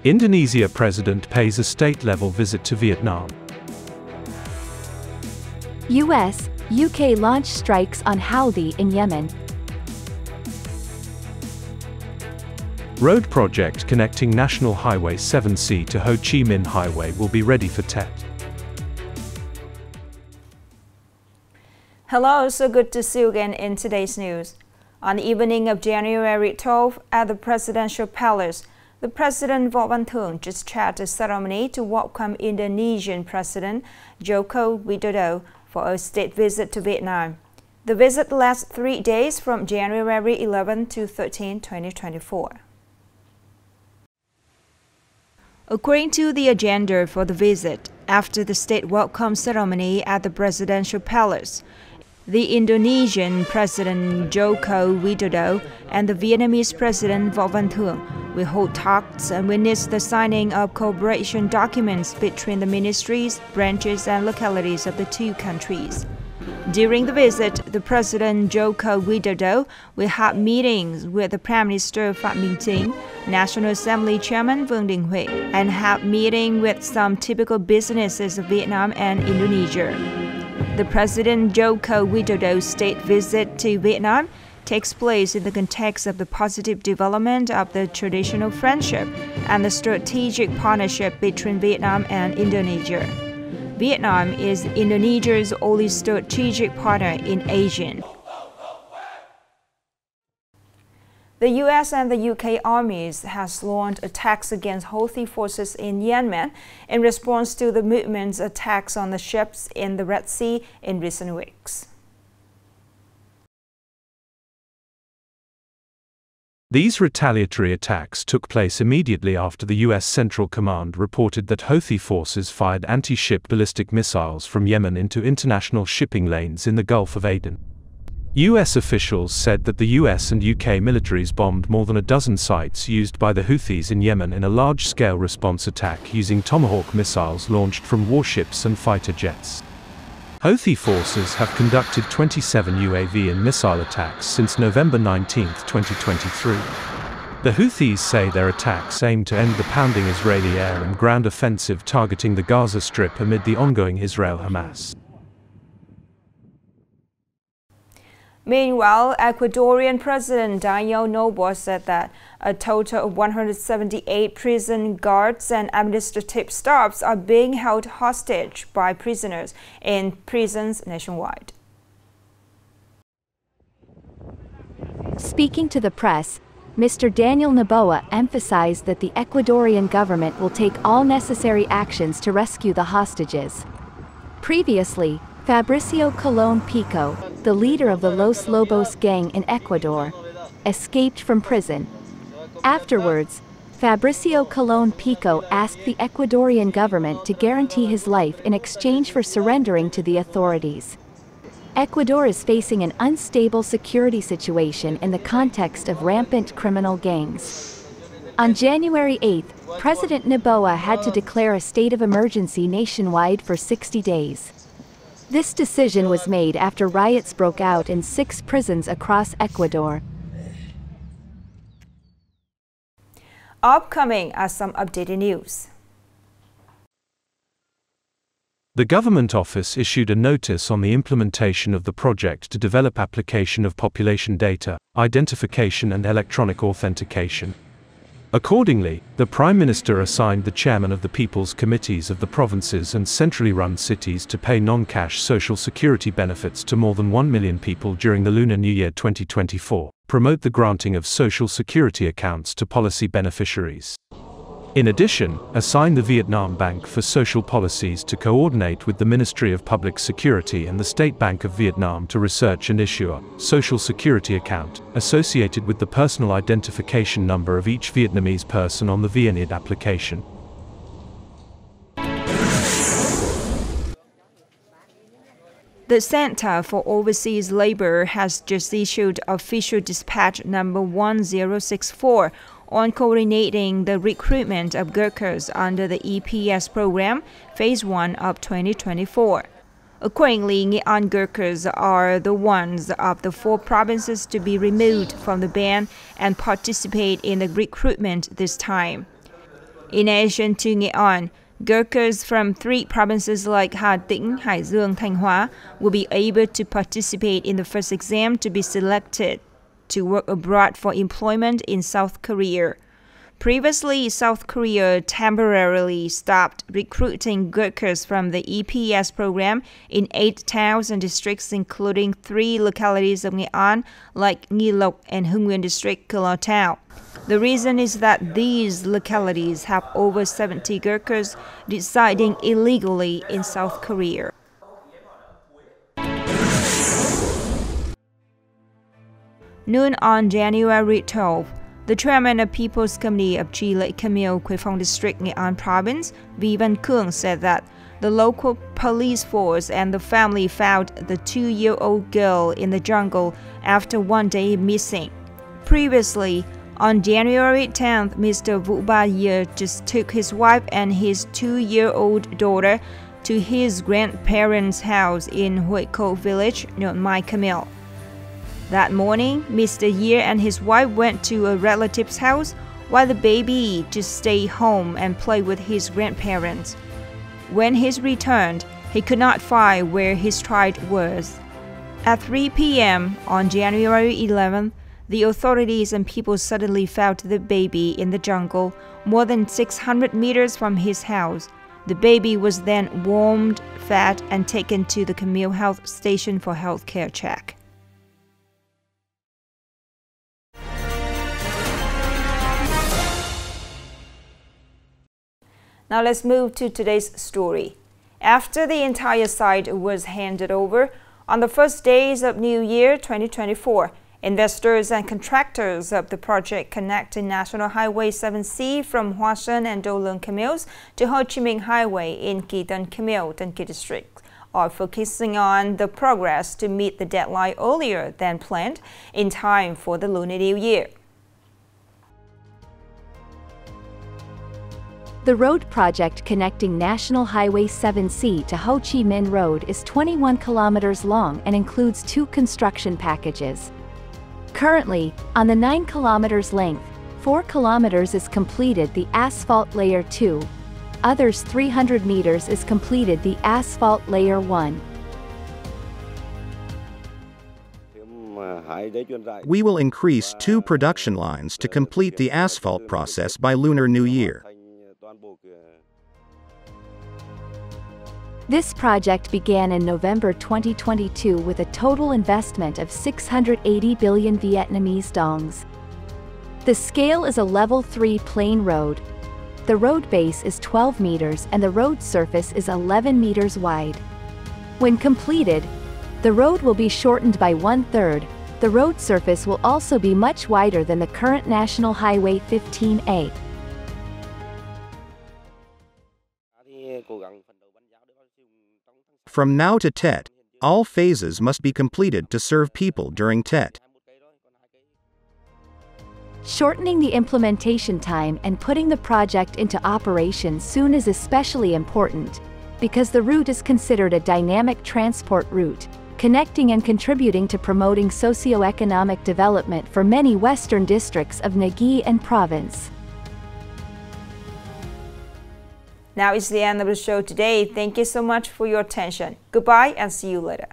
Indonesia President pays a state-level visit to Vietnam. US, UK launch strikes on Houthi in Yemen. Road project connecting National Highway 7C to Ho Chi Minh Highway will be ready for TET. Hello, so good to see you again in today's news. On the evening of January 12th at the Presidential Palace, the President Widodo just chaired a ceremony to welcome Indonesian President Joko Widodo for a state visit to Vietnam. The visit lasts 3 days from January 11 to 13, 2024. According to the agenda for the visit, after the state welcome ceremony at the Presidential Palace, the Indonesian President Joko Widodo and the Vietnamese President Widodo will hold talks and witness the signing of cooperation documents between the ministries, branches and localities of the two countries. During the visit, the President Joko Widodo will have meetings with the Prime Minister Phạm Minh Chính, National Assembly Chairman Vương Đình Huệ, and have meetings with some typical businesses of Vietnam and Indonesia. The President Joko Widodo's state visit to Vietnam takes place in the context of the positive development of the traditional friendship and the strategic partnership between Vietnam and Indonesia. Vietnam is Indonesia's only strategic partner in Asia. The US and the UK armies has launched attacks against Houthi forces in Yemen in response to the movement's attacks on the ships in the Red Sea in recent weeks. These retaliatory attacks took place immediately after the US Central Command reported that Houthi forces fired anti-ship ballistic missiles from Yemen into international shipping lanes in the Gulf of Aden. US officials said that the US and UK militaries bombed more than a dozen sites used by the Houthis in Yemen in a large-scale response attack using Tomahawk missiles launched from warships and fighter jets. Houthi forces have conducted 27 UAV and missile attacks since November 19, 2023. The Houthis say their attacks aim to end the pounding Israeli air and ground offensive targeting the Gaza Strip amid the ongoing Israel-Hamas. Meanwhile, Ecuadorian President Daniel said that a total of 178 prison guards and administrative staffs are being held hostage by prisoners in prisons nationwide. Speaking to the press, Mr. Daniel Noboa emphasized that the Ecuadorian government will take all necessary actions to rescue the hostages. Previously, Fabricio Colón Pico, the leader of the Los Lobos gang in Ecuador, escaped from prison. Afterwards, Fabricio Colón Pico asked the Ecuadorian government to guarantee his life in exchange for surrendering to the authorities. Ecuador is facing an unstable security situation in the context of rampant criminal gangs. On January 8, President Noboa had to declare a state of emergency nationwide for 60 days. This decision was made after riots broke out in 6 prisons across Ecuador. Upcoming are some updated news. The Government Office issued a notice on the implementation of the project to develop application of population data, identification and electronic authentication. Accordingly, the Prime Minister assigned the chairman of the People's Committees of the provinces and centrally run cities to pay non-cash social security benefits to more than 1 million people during the Lunar New Year 2024, promote the granting of social security accounts to policy beneficiaries. In addition, assign the Vietnam Bank for Social Policies to coordinate with the Ministry of Public Security and the State Bank of Vietnam to research and issue a social security account associated with the personal identification number of each Vietnamese person on the VNID application. The Center for Overseas Labor has just issued official dispatch number 1064 on coordinating the recruitment of workers under the EPS program, Phase 1 of 2024. Accordingly, Nghệ An workers are the ones of the 4 provinces to be removed from the ban and participate in the recruitment this time. In addition to Nghệ An, Gurkhas from 3 provinces like Hà Tĩnh, Hải Dương, Thanh Hóa will be able to participate in the first exam to be selected to work abroad for employment in South Korea. Previously, South Korea temporarily stopped recruiting Gurkhas from the EPS program in 8 towns and districts, including 3 localities of Nghệ An, like Nghi Lộc and Hưng Nguyên District, Cửa Town. The reason is that these localities have over 70 Gurkhas residing illegally in South Korea. Noon on January 12, the chairman of People's Committee of Tri Lễ Camille, Quế Phong District, Nghệ An Province, Vi Văn Khương, said that the local police force and the family found the 2-year-old girl in the jungle after one day missing. Previously, on January 10th, Mr. Vũ Ba Ye just took his wife and his 2-year-old daughter to his grandparents' house in Hueko village, near Mai Camille. That morning, Mr. Ye and his wife went to a relative's house while the baby just stayed home and played with his grandparents. When he returned, he could not find where his child was. At 3 p.m. on January 11th, the authorities and people suddenly found the baby in the jungle, more than 600 meters from his house. The baby was then warmed, fed, and taken to the Camille Health Station for healthcare check. Now let's move to today's story. After the entire site was handed over, on the first days of New Year 2024, investors and contractors of the project connecting National Highway 7C from Hoa Sơn and Do Luang Camilles to Ho Chi Minh Highway in Kỳ Tân Camille, Tân Kỳ District are focusing on the progress to meet the deadline earlier than planned in time for the Lunar New Year. The road project connecting National Highway 7C to Ho Chi Minh Road is 21 kilometers long and includes 2 construction packages. Currently, on the 9 kilometers length, 4 kilometers is completed the asphalt layer 2. Others 300 meters is completed the asphalt layer 1. We will increase 2 production lines to complete the asphalt process by Lunar New Year. This project began in November 2022 with a total investment of 680 billion Vietnamese dongs. The scale is a level 3 plain road. The road base is 12 meters and the road surface is 11 meters wide. When completed, the road will be shortened by 1/3. The road surface will also be much wider than the current National Highway 15A. From now to Tet, all phases must be completed to serve people during Tet. Shortening the implementation time and putting the project into operation soon is especially important, because the route is considered a dynamic transport route, connecting and contributing to promoting socio-economic development for many western districts of Nghệ An province. Now it's the end of the show today. Thank you so much for your attention. Goodbye and see you later.